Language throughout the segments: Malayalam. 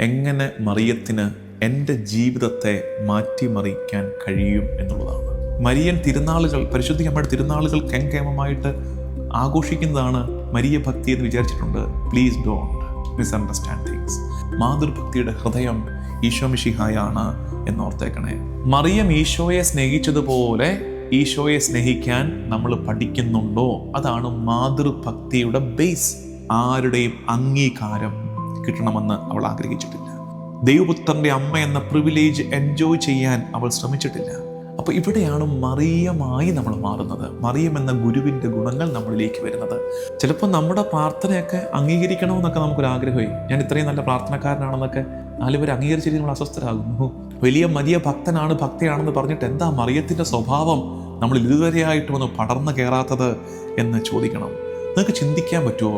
എങ്ങനെ മറിയത്തിന് എൻ്റെ ജീവിതത്തെ മാറ്റിമറിക്കാൻ കഴിയും എന്നുള്ളതാണ്. മരിയൻ തിരുനാളുകൾ, പരിശുദ്ധ അമ്മയുടെ തിരുനാളുകൾ കെങ്കേമമായിട്ട് ആഘോഷിക്കുന്നതാണ് മരിയ ഭക്തി എന്ന് വിചാരിച്ചിട്ടുണ്ട്. Please don't misunderstand things. മാതൃഭക്തിയുടെ ഹൃദയം ഈശോ മിശിഹായാണ് എന്നോർത്തേക്കണേ. മറിയം ഈശോയെ സ്നേഹിച്ചതുപോലെ ഈശോയെ സ്നേഹിക്കാൻ നമ്മൾ പഠിക്കുന്നുണ്ടോ? അതാണ് മാതൃഭക്തിയുടെ ബേസ്. ആരുടെയും അംഗീകാരം കിട്ടണമെന്ന് അവൾ ആഗ്രഹിച്ചിട്ടില്ല. ദൈവപുത്രന്റെ അമ്മ എന്ന പ്രിവിലേജ് എൻജോയ് ചെയ്യാൻ അവൾ ശ്രമിച്ചിട്ടില്ല. അപ്പോൾ ഇവിടെയാണ് മറിയമായി നമ്മൾ മാറുന്നത്. മറിയം എന്ന ഗുരുവിൻ്റെ ഗുണങ്ങൾ നമ്മളിലേക്ക് വരുന്നത്. ചിലപ്പോൾ നമ്മുടെ പ്രാർത്ഥനയൊക്കെ അംഗീകരിക്കണമെന്നൊക്കെ നമുക്കൊരാഗ്രഹമായി. ഞാൻ ഇത്രയും നല്ല പ്രാർത്ഥനക്കാരനാണെന്നൊക്കെ 4 പേര് അംഗീകരിച്ചിട്ട് നമ്മൾ അസ്വസ്ഥരാകുന്നു. വലിയ ഭക്തനാണ്, ഭക്തയാണെന്ന് പറഞ്ഞിട്ട് എന്താ മറിയത്തിൻ്റെ സ്വഭാവം നമ്മൾ ഇതുവരെയായിട്ടും ഒന്ന് പടർന്നു കയറാത്തത് എന്ന് ചോദിക്കണം. നിങ്ങൾക്ക് ചിന്തിക്കാൻ പറ്റുമോ?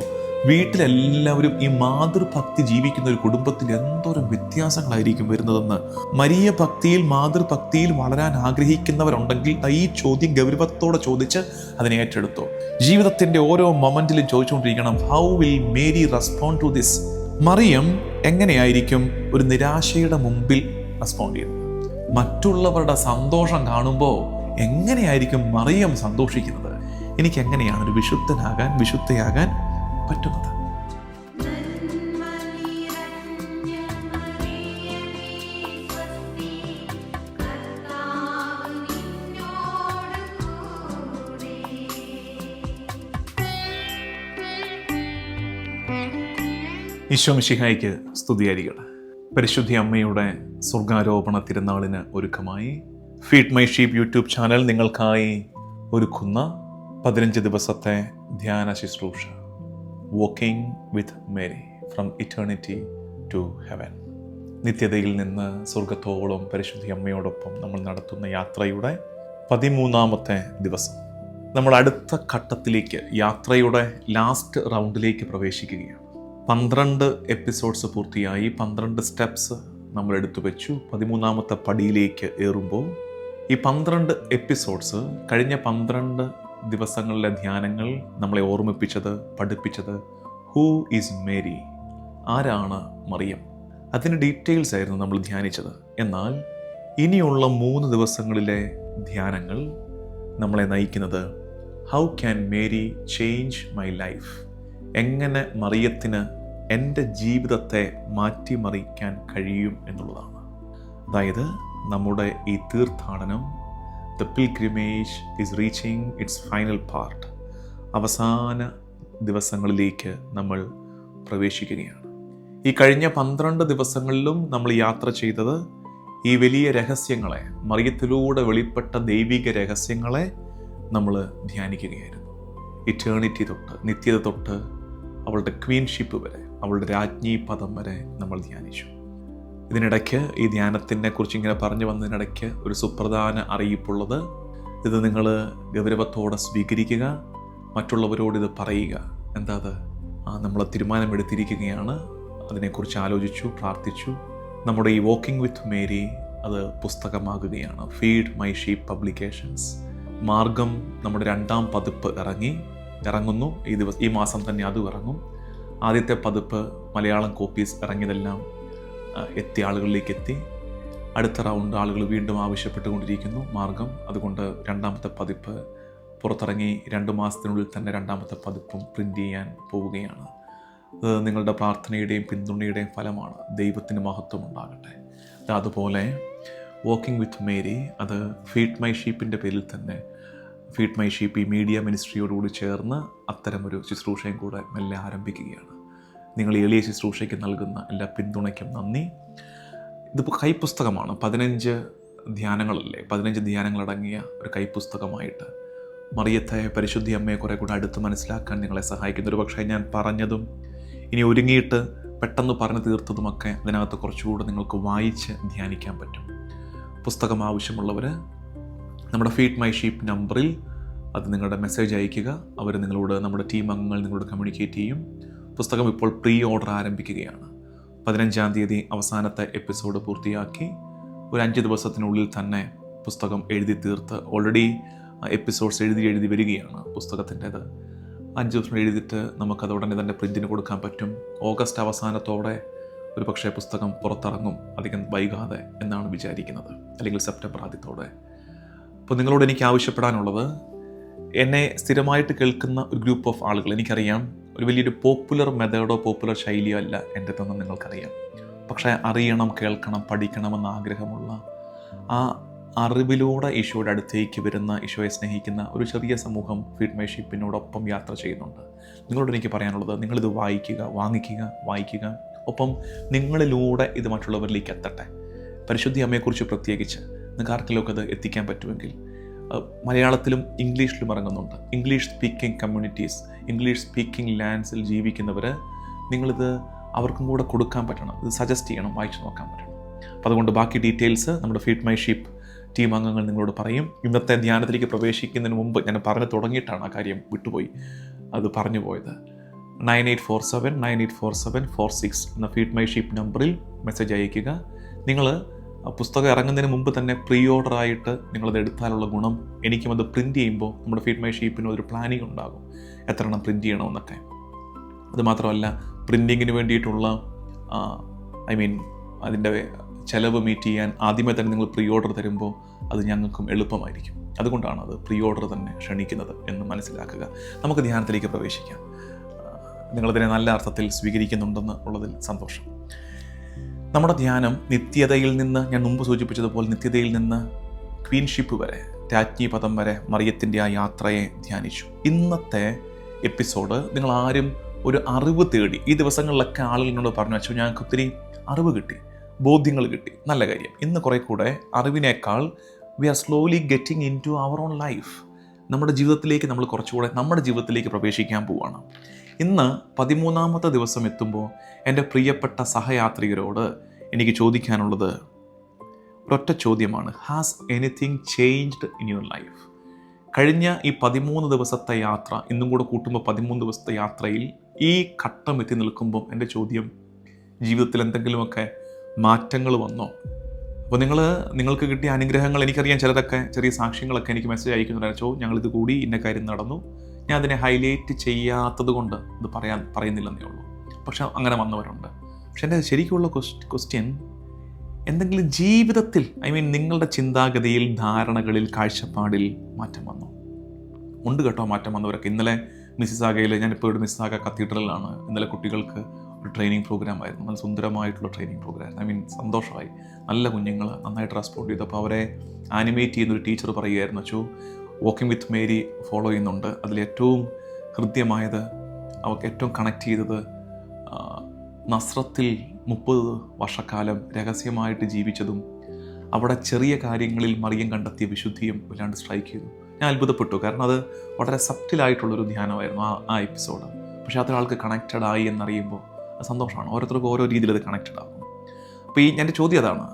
വീട്ടിലെല്ലാവരും ഈ മാതൃഭക്തി ജീവിക്കുന്ന ഒരു കുടുംബത്തിൽ എന്തോരം വ്യത്യാസങ്ങളായിരിക്കും വരുന്നതെന്ന്. മരിയ ഭക്തിയിൽ, മാതൃഭക്തിയിൽ വളരാൻ ആഗ്രഹിക്കുന്നവരുണ്ടെങ്കിൽ ഈ ചോദ്യം ഗൗരവത്തോടെ ചോദിച്ച് അതിനെ ഏറ്റെടുത്തോ. ജീവിതത്തിന്റെ ഓരോ മൊമെന്റിലും ചോദിച്ചുകൊണ്ടിരിക്കണം, how will Mary respond to this? Mariyam എങ്ങനെയായിരിക്കും ഒരു നിരാശയുടെ മുമ്പിൽ റെസ്പോണ്ട് ചെയ്യുന്നത്? മറ്റുള്ളവരുടെ സന്തോഷം കാണുമ്പോൾ എങ്ങനെയായിരിക്കും മറിയം സന്തോഷിക്കുന്നത്? എനിക്ക് എങ്ങനെയാണ് ഒരു വിശുദ്ധയാകാൻ പറ്റുന്നത്? ഈശോ മിശിഹായ്ക്ക് സ്തുതിയായിരിക്കട്ടെ. പരിശുദ്ധ അമ്മയുടെ സ്വർഗാരോപണ തിരുനാളിന് ഒരുക്കമായി feed my sheep YouTube channel നിങ്ങൾക്കായി ഒരുക്കുന്ന 15 ദിവസത്തെ ധ്യാന ശുശ്രൂഷ, walking with Mary from eternity to heaven. നിത്യതയിൽ നിന്ന് സ്വർഗത്തോളം പരിശുദ്ധ അമ്മയോടൊപ്പം നമ്മൾ നടത്തുന്ന യാത്രയുടെ 13ാമത്തെ ദിവസം. നമ്മൾ അടുത്ത ഘട്ടത്തിലേക്ക്, യാത്രയുടെ ലാസ്റ്റ് റൗണ്ടിലേക്ക് പ്രവേശിക്കുകയാണ്. 12 എപ്പിസോഡ്സ് പൂർത്തിയായി, 12 സ്റ്റെപ്സ് നമ്മൾ എടുത്തു വെച്ചു. 13ാമത്തെ പടിയിലേക്ക് ഏറുമ്പോൾ ഈ 12 എപ്പിസോഡ്സ്, കഴിഞ്ഞ 12 ദിവസങ്ങളിലെ ധ്യാനങ്ങൾ നമ്മളെ ഓർമ്മിപ്പിച്ചത്, പഠിപ്പിച്ചത് ഹൂ ഈസ് മേരി, ആരാണ് മറിയം, അതിൻ്റെ ഡീറ്റെയിൽസ് ആയിരുന്നു നമ്മൾ ധ്യാനിച്ചത്. എന്നാൽ ഇനിയുള്ള 3 ദിവസങ്ങളിലെ ധ്യാനങ്ങൾ നമ്മളെ നയിക്കുന്നത് how can Mary change my life, എങ്ങനെ മറിയത്തിന് എൻ്റെ ജീവിതത്തെ മാറ്റിമറിക്കാൻ കഴിയും എന്നുള്ളതാണ്. അതായത് നമ്മുടെ ഈ തീർത്ഥാടനം, the pilgrimage is reaching it's final part, അവസാന ദിവസങ്ങളിലേക്ക് നമ്മൾ പ്രവേശിക്കുകയാണ്. ഈ കഴിഞ്ഞ 12 ദിവസങ്ങളിലും നമ്മൾ യാത്ര ചെയ്തത് ഈ വലിയ രഹസ്യങ്ങളെ, മറിയത്തിലൂടെ വെളിപ്പെട്ട ദൈവിക രഹസ്യങ്ങളെ നമ്മൾ ധ്യാനിക്കുകയായിരുന്നു. ഇറ്റേണിറ്റി തൊട്ട്, നിത്യത തൊട്ട് അവളുടെ ക്വീൻഷിപ്പ് വരെ, അവളുടെ രാജ്ഞി പദം വരെ നമ്മൾ ധ്യാനിച്ചു. ഇതിനിടയ്ക്ക് ഈ ധ്യാനത്തിനെ കുറിച്ച് ഇങ്ങനെ പറഞ്ഞു വന്നതിനിടയ്ക്ക് ഒരു സുപ്രധാന അറിയിപ്പുള്ളത്, ഇത് നിങ്ങൾ ഗൗരവത്തോടെ സ്വീകരിക്കുക, മറ്റുള്ളവരോട് ഇത് പറയുക. എന്താ അത്? നമ്മൾ തീരുമാനമെടുത്തിരിക്കുകയാണ്, അതിനെക്കുറിച്ച് ആലോചിച്ചു, പ്രാർത്ഥിച്ചു. നമ്മുടെ ഈ വാക്കിംഗ് വിത്ത് മേരി അത് പുസ്തകമാകുകയാണ്. Feed my sheep publications. മാർഗം നമ്മുടെ 2ാം പതിപ്പ് ഇറങ്ങുന്നു. ഈ മാസം തന്നെ അതും ഇറങ്ങും. ആദ്യത്തെ പതിപ്പ് മലയാളം കോപ്പീസ് ഇറങ്ങിയതെല്ലാം എത്തിയ ആളുകളിലേക്ക് എത്തി. അടുത്ത റൗണ്ട് ആളുകൾ വീണ്ടും ആവശ്യപ്പെട്ടുകൊണ്ടിരിക്കുന്നു മാർഗം. അതുകൊണ്ട് 2ാമത്തെ പതിപ്പ് പുറത്തിറങ്ങി 2 മാസത്തിനുള്ളിൽ തന്നെ 2ാമത്തെ പതിപ്പും പ്രിൻ്റ് ചെയ്യാൻ പോവുകയാണ്. അത് നിങ്ങളുടെ പ്രാർത്ഥനയുടെയും പിന്തുണയുടെയും ഫലമാണ്. ദൈവത്തിന് മഹത്വം ഉണ്ടാകട്ടെ. അതുപോലെ വാക്കിംഗ് വിത്ത് മേരി, അത് ഫീഡ് മൈ ഷീപ്പിൻ്റെ പേരിൽ തന്നെ, ഫീഡ് മൈ ഷീപ്പ് ഈ മീഡിയ മിനിസ്ട്രിയോടുകൂടി ചേർന്ന് അത്തരമൊരു ശുശ്രൂഷയും കൂടെ മെല്ലെ ആരംഭിക്കുകയാണ്. നിങ്ങൾ എളിയ ശുശ്രൂഷയ്ക്ക് നൽകുന്ന എല്ലാ പിന്തുണയ്ക്കും നന്ദി. ഇതിപ്പോൾ കൈപ്പുസ്തകമാണ്. 15 ധ്യാനങ്ങളല്ലേ, 15 ധ്യാനങ്ങളടങ്ങിയ ഒരു കൈപ്പുസ്തകമായിട്ട് മറിയത്തെ, പരിശുദ്ധ അമ്മയെ കുറെ കൂടെ അടുത്ത് മനസ്സിലാക്കാൻ നിങ്ങളെ സഹായിക്കുന്ന, ഒരു പക്ഷേ ഞാൻ പറഞ്ഞതും ഇനി ഒരുങ്ങിയിട്ട് പെട്ടെന്ന് പറഞ്ഞു തീർത്തതുമൊക്കെ അതിനകത്ത് കുറച്ചുകൂടെ നിങ്ങൾക്ക് വായിച്ച് ധ്യാനിക്കാൻ പറ്റും. പുസ്തകം ആവശ്യമുള്ളവർ നമ്മുടെ ഫീഡ് മൈ ഷീപ്പ് നമ്പറിൽ അത് നിങ്ങളുടെ മെസ്സേജ് അയയ്ക്കുക. അവർ നിങ്ങളോട്, നമ്മുടെ ടീം അംഗങ്ങൾ നിങ്ങളോട് കമ്മ്യൂണിക്കേറ്റ് ചെയ്യും. പുസ്തകം ഇപ്പോൾ പ്രീ ഓർഡർ ആരംഭിക്കുകയാണ്. 15-ാം തീയതി അവസാനത്തെ എപ്പിസോഡ് പൂർത്തിയാക്കി ഒരു 5 ദിവസത്തിനുള്ളിൽ തന്നെ പുസ്തകം എഴുതി തീർത്ത്, ഓൾറെഡി എപ്പിസോഡ്സ് എഴുതി വരികയാണ് പുസ്തകത്തിൻ്റേത്. 5 ദിവസം എഴുതിയിട്ട് നമുക്കത് ഉടനെ തന്നെ പ്രിൻറ്റിന് കൊടുക്കാൻ പറ്റും. ഓഗസ്റ്റ് അവസാനത്തോടെ ഒരു പക്ഷേ പുസ്തകം പുറത്തിറങ്ങും അധികം വൈകാതെ എന്നാണ് വിചാരിക്കുന്നത്, അല്ലെങ്കിൽ സെപ്റ്റംബർ ആദ്യത്തോടെ. അപ്പോൾ നിങ്ങളോട് എനിക്ക് ആവശ്യപ്പെടാനുള്ളത്, എന്നെ സ്ഥിരമായിട്ട് കേൾക്കുന്ന ഒരു ഗ്രൂപ്പ് ഓഫ് ആളുകൾ, എനിക്കറിയാം ഒരു വലിയൊരു പോപ്പുലർ മെത്തേഡോ പോപ്പുലർ ശൈലിയോ അല്ല എൻ്റെ തന്നെ നിങ്ങൾക്കറിയാം. പക്ഷേ അറിയണം, കേൾക്കണം, പഠിക്കണമെന്ന ആഗ്രഹമുള്ള, ആ അറിവിലൂടെ ഈശോയുടെ അടുത്തേക്ക് വരുന്ന, ഈശോയെ സ്നേഹിക്കുന്ന ഒരു ചെറിയ സമൂഹം ഫീഡ് മൈ ഷീപ്പിനോടൊപ്പം യാത്ര ചെയ്യുന്നുണ്ട്. നിങ്ങളോട് എനിക്ക് പറയാനുള്ളത്, നിങ്ങളിത് വായിക്കുക, വായിക്കുക. ഒപ്പം നിങ്ങളിലൂടെ ഇത് മറ്റുള്ളവരിലേക്ക് എത്തട്ടെ. പരിശുദ്ധി അമ്മയെക്കുറിച്ച് പ്രത്യേകിച്ച് നിങ്ങൾക്ക് ആർക്കെങ്കിലുമൊക്കെ അത് എത്തിക്കാൻ പറ്റുമെങ്കിൽ, മലയാളത്തിലും ഇംഗ്ലീഷിലും ഇറങ്ങുന്നുണ്ട്. English speaking communities, English speaking ലാൻഡ്സിൽ ജീവിക്കുന്നവർ, നിങ്ങളിത് അവർക്കും കൂടെ കൊടുക്കാൻ പറ്റണം, ഇത് സജസ്റ്റ് ചെയ്യണം, വായിച്ചു നോക്കാൻ പറ്റണം. അപ്പോൾ അതുകൊണ്ട് ബാക്കി ഡീറ്റെയിൽസ് നമ്മുടെ ഫീഡ് മൈ ഷീപ്പ് ടീം അംഗങ്ങൾ നിങ്ങളോട് പറയും. ഇന്നത്തെ ധ്യാനത്തിലേക്ക് പ്രവേശിക്കുന്നതിന് മുമ്പ് ഞാൻ പറഞ്ഞു തുടങ്ങിയിട്ടാണ് ആ കാര്യം വിട്ടുപോയി, അത് പറഞ്ഞു പോയത്. 9847 എന്ന ഫീഡ് മൈ ഷീപ്പ് നമ്പറിൽ മെസ്സേജ് അയയ്ക്കുക. നിങ്ങൾ പുസ്തകം ഇറങ്ങുന്നതിന് മുമ്പ് തന്നെ പ്രീ ഓർഡറായിട്ട് നിങ്ങളത് എടുത്താലുള്ള ഗുണം, എനിക്കും അത് പ്രിൻറ്റ് ചെയ്യുമ്പോൾ നമ്മുടെ ഫീഡ് മൈ ഷീപ്പിന് ഒരു പ്ലാനിങ് ഉണ്ടാകും, എത്ര എണ്ണം പ്രിൻറ്റ് ചെയ്യണമെന്നൊക്കെ. അതുമാത്രമല്ല, പ്രിൻറ്റിങ്ങിന് വേണ്ടിയിട്ടുള്ള അതിൻ്റെ ചിലവ് മീറ്റ് ചെയ്യാൻ ആദ്യമേ തന്നെ നിങ്ങൾ പ്രീ ഓർഡർ തരുമ്പോൾ അത് ഞങ്ങൾക്കും എളുപ്പമായിരിക്കും. അതുകൊണ്ടാണ് അത് പ്രീ ഓർഡർ തന്നെ ക്ഷണിക്കുന്നത് എന്ന് മനസ്സിലാക്കുക. നമുക്ക് ധ്യാനത്തിലേക്ക് പ്രവേശിക്കാം. നിങ്ങളതിനെ നല്ല അർത്ഥത്തിൽ സ്വീകരിക്കുന്നുണ്ടെന്ന് ഉള്ളതിൽ സന്തോഷം. നമ്മുടെ ധ്യാനം നിത്യതയിൽ നിന്ന്, ഞാൻ മുമ്പ് സൂചിപ്പിച്ചതുപോലെ നിത്യതയിൽ നിന്ന് ക്വീൻഷിപ്പ് വരെ, രാജ്ഞി പദം വരെ മറിയത്തിൻ്റെ ആ യാത്രയെ ധ്യാനിച്ചു. ഇന്നത്തെ എപ്പിസോഡ് നിങ്ങൾ ആരും ഒരു അറിവ് തേടി, ഈ ദിവസങ്ങളിലൊക്കെ ആളുകളോട് പറഞ്ഞു വെച്ചു, ഞങ്ങൾക്ക് ഒത്തിരി അറിവ് കിട്ടി, ബോധ്യങ്ങൾ കിട്ടി, നല്ല കാര്യം. ഇന്ന് കുറേ കൂടെ അറിവിനേക്കാൾ we are slowly getting into our own life. നമ്മുടെ ജീവിതത്തിലേക്ക് നമ്മൾ കുറച്ചുകൂടെ നമ്മുടെ ജീവിതത്തിലേക്ക് പ്രവേശിക്കാൻ പോവുകയാണ്. ഇന്ന് 13ാമത്തെ ദിവസം എത്തുമ്പോൾ എൻ്റെ പ്രിയപ്പെട്ട സഹയാത്രികരോട് എനിക്ക് ചോദിക്കാനുള്ളത് ഒരൊറ്റ ചോദ്യമാണ്. Has anything changed in your life? കഴിഞ്ഞ ഈ 13 ദിവസത്തെ യാത്ര, ഇന്നും കൂടെ കൂട്ടുമ്പോൾ 13 ദിവസത്തെ യാത്രയിൽ ഈ ഘട്ടം എത്തി നിൽക്കുമ്പം എൻ്റെ ചോദ്യം, ജീവിതത്തിൽ എന്തെങ്കിലുമൊക്കെ മാറ്റങ്ങൾ വന്നോ? അപ്പോൾ നിങ്ങൾക്ക് കിട്ടിയ അനുഗ്രഹങ്ങൾ, എനിക്കറിയാം ചിലരൊക്കെ ചെറിയ സാക്ഷ്യങ്ങളൊക്കെ എനിക്ക് മെസ്സേജ് അയക്കുന്നുണ്ടായിരുന്നു, ഞങ്ങളിത് കൂടി ഇന്ന കാര്യം നടന്നു, ഞാൻ അതിനെ ഹൈലൈറ്റ് ചെയ്യാത്തത് കൊണ്ട് ഇത് പറയുന്നില്ലെന്നേ ഉള്ളൂ. പക്ഷെ അങ്ങനെ വന്നവരുണ്ട്. പക്ഷെ എൻ്റെ ശരിക്കുള്ള ക്വസ്റ്റ്യൻ, എന്തെങ്കിലും ജീവിതത്തിൽ നിങ്ങളുടെ ചിന്താഗതിയിൽ, ധാരണകളിൽ, കാഴ്ചപ്പാടിൽ മാറ്റം വന്നോ? ഉണ്ട് കേട്ടോ, മാറ്റം വന്നവരൊക്കെ. ഇന്നലെ മിസിസാഗയിൽ, ഞാനിപ്പോൾ ഇവിടെ മിസിസാഗ കത്തീഡ്രലിലാണ്, ഇന്നലെ കുട്ടികൾക്ക് ഒരു ട്രെയിനിങ് പ്രോഗ്രാം ആയിരുന്നു, നല്ല സുന്ദരമായിട്ടുള്ള ട്രെയിനിങ് പ്രോഗ്രാം. സന്തോഷമായി, നല്ല കുഞ്ഞുങ്ങൾ നന്നായിട്ട് റെസ്പോണ്ട് ചെയ്തു. അപ്പോൾ അവരെ ആനിമേറ്റ് ചെയ്യുന്നൊരു ടീച്ചർ പറയുമായിരുന്നു, അച്ചോ വാക്കിംഗ് വിത്ത് മേരി ഫോളോ ചെയ്യുന്നുണ്ട്, അതിലേറ്റവും ഹൃദ്യമായത്, അവർക്ക് ഏറ്റവും കണക്ട് ചെയ്തത് നസ്രത്തിൽ 30 വർഷക്കാലം രഹസ്യമായിട്ട് ജീവിച്ചതും അവിടെ ചെറിയ കാര്യങ്ങളിൽ മറിയം കണ്ടെത്തിയ വിശുദ്ധിയും വല്ലാണ്ട് സ്ട്രൈക്ക് ചെയ്തു. ഞാൻ അത്ഭുതപ്പെട്ടു, കാരണം അത് വളരെ സബ്റ്റിലായിട്ടുള്ളൊരു ധ്യാനമായിരുന്നു ആ എപ്പിസോഡ്. പക്ഷേ അതൊരാൾക്ക് കണക്റ്റഡ് ആയി എന്നറിയുമ്പോൾ അത് സന്തോഷമാണ്. ഓരോരുത്തർക്കും ഓരോ രീതിയിൽ അത് കണക്റ്റഡ് ആകും. അപ്പോൾ എൻ്റെ ചോദ്യം അതാണ്,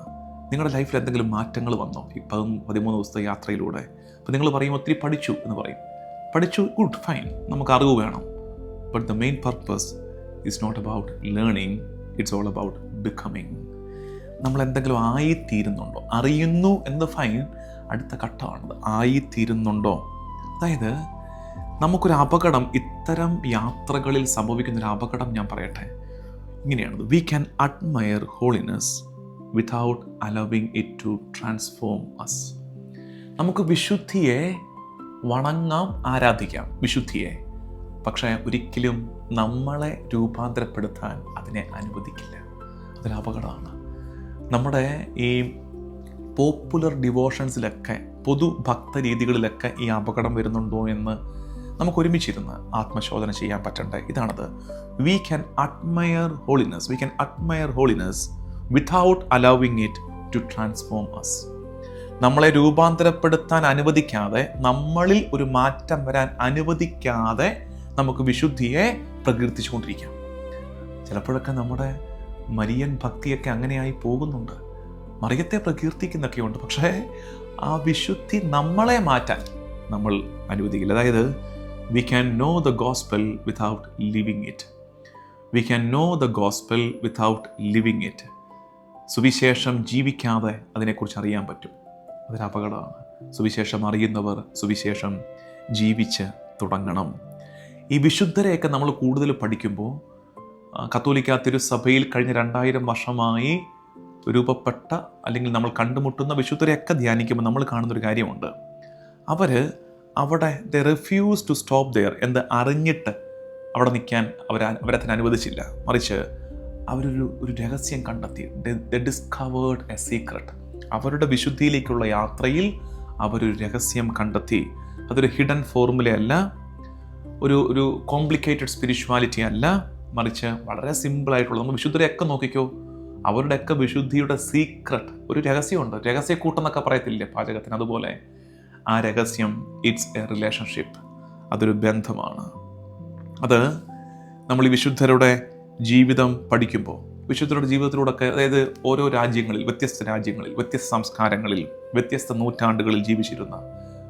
നിങ്ങളുടെ ലൈഫിൽ എന്തെങ്കിലും മാറ്റങ്ങൾ വന്നോ ഈ 13 ദിവസത്തെ യാത്രയിലൂടെ? അപ്പോൾ നിങ്ങൾ പറയും ഒത്തിരി പഠിച്ചു എന്ന് പറയും. പഠിച്ചു, ഗുഡ്, ഫൈൻ, നമുക്ക് അറിവ് വേണം. But the main purpose is not about learning, it's all about becoming. നമ്മൾ എന്തെങ്കിലും ആയിത്തീരുന്നുണ്ടോ? അറിയുന്നു എന്ന് ഫൈൻ, അടുത്ത ഘട്ടമാണത്, ആയിത്തീരുന്നുണ്ടോ? അതായത് നമുക്കൊരു അപകടം, ഇത്തരം യാത്രകളിൽ സംഭവിക്കുന്നൊരു അപകടം ഞാൻ പറയട്ടെ, ഇങ്ങനെയാണത്. We can admire holiness without allowing it to transform us. നമുക്ക് വിശുദ്ധിയെ വണങ്ങാം, ആരാധിക്കാം വിശുദ്ധിയെ, പക്ഷേ ഒരിക്കലും നമ്മളെ രൂപാന്തരപ്പെടുത്താൻ അതിനെ അനുവദിക്കില്ല. അതൊരു അപകടമാണ്. നമ്മുടെ ഈ പോപ്പുലർ ഡിവോഷൻസിലൊക്കെ, പൊതു ഭക്ത രീതികളിലൊക്കെ ഈ അപകടം വരുന്നുണ്ടോ എന്ന് നമുക്ക് ഒരുമിച്ചിരുന്ന് ആത്മശോധന ചെയ്യാൻ പറ്റണ്ടേ? ഇതാണത്. We can admire holiness without allowing it to transform us. നമ്മളെ രൂപാന്തരപ്പെടുത്താൻ അനുവദിക്കാതെ, നമ്മളിൽ ഒരു മാറ്റം വരാൻ അനുവദിക്കാതെ നമുക്ക് വിശുദ്ധിയെ പ്രകീർത്തിച്ചുകൊണ്ടിരിക്കാം. ചിലപ്പോഴൊക്കെ നമ്മുടെ മരിയൻ ഭക്തിയൊക്കെ അങ്ങനെയായി പോകുന്നുണ്ട്. മറിയത്തെ പ്രകീർത്തിക്കുന്നൊക്കെ ഉണ്ട്, പക്ഷേ ആ വിശുദ്ധി നമ്മളെ മാറ്റാൻ നമ്മൾ അനുവദിക്കില്ല. അതായത് we can know the gospel without living it. സുവിശേഷം ജീവിക്കാതെ അതിനെക്കുറിച്ച് അറിയാൻ പറ്റും. അതൊരു അപകടമാണ്. സുവിശേഷം അറിയുന്നവർ സുവിശേഷം ജീവിച്ച് തുടങ്ങണം. ഈ വിശുദ്ധരെയൊക്കെ നമ്മൾ കൂടുതൽ പഠിക്കുമ്പോൾ കത്തോലിക്ക തിരുസഭയിൽ കഴിഞ്ഞ 2000 വർഷമായി രൂപപ്പെട്ട അല്ലെങ്കിൽ നമ്മൾ കണ്ടുമുട്ടുന്ന വിശുദ്ധരെയൊക്കെ ധ്യാനിക്കുമ്പോൾ നമ്മൾ കാണുന്നൊരു കാര്യമുണ്ട്. അവിടെ the refuse to stop there എന്ന് അറിഞ്ഞിട്ട് അവിടെ നിൽക്കാൻ അവരതിന് അനുവദിച്ചില്ല. മറിച്ച് അവരൊരു രഹസ്യം കണ്ടെത്തി. The discovered A secret. അവരുടെ വിശുദ്ധിയിലേക്കുള്ള യാത്രയിൽ അവരൊരു രഹസ്യം കണ്ടെത്തി. അതൊരു ഹിഡൻ ഫോർമുലയല്ല, ഒരു കോംപ്ലിക്കേറ്റഡ് സ്പിരിച്വാലിറ്റി അല്ല, മറിച്ച് വളരെ സിമ്പിളായിട്ടുള്ള, നമ്മൾ വിശുദ്ധരെയൊക്കെ നോക്കിക്കോ, അവരുടെയൊക്കെ വിശുദ്ധിയുടെ സീക്രട്ട് ഒരു രഹസ്യമുണ്ട്. രഹസ്യക്കൂട്ടെന്നൊക്കെ പറയത്തില്ലേ പാചകത്തിന്, അതുപോലെ ആ രഹസ്യം ഇറ്റ്സ് എ റിലേഷൻഷിപ്പ്. അതൊരു ബന്ധമാണ്. അത് നമ്മൾ ഈ വിശുദ്ധരുടെ ജീവിതം പഠിക്കുമ്പോൾ, വിശുദ്ധരുടെ ജീവിതത്തിലൂടെയൊക്കെ, അതായത് ഓരോ രാജ്യങ്ങളിൽ, വ്യത്യസ്ത രാജ്യങ്ങളിൽ, വ്യത്യസ്ത സംസ്കാരങ്ങളിൽ, വ്യത്യസ്ത നൂറ്റാണ്ടുകളിൽ ജീവിച്ചിരുന്ന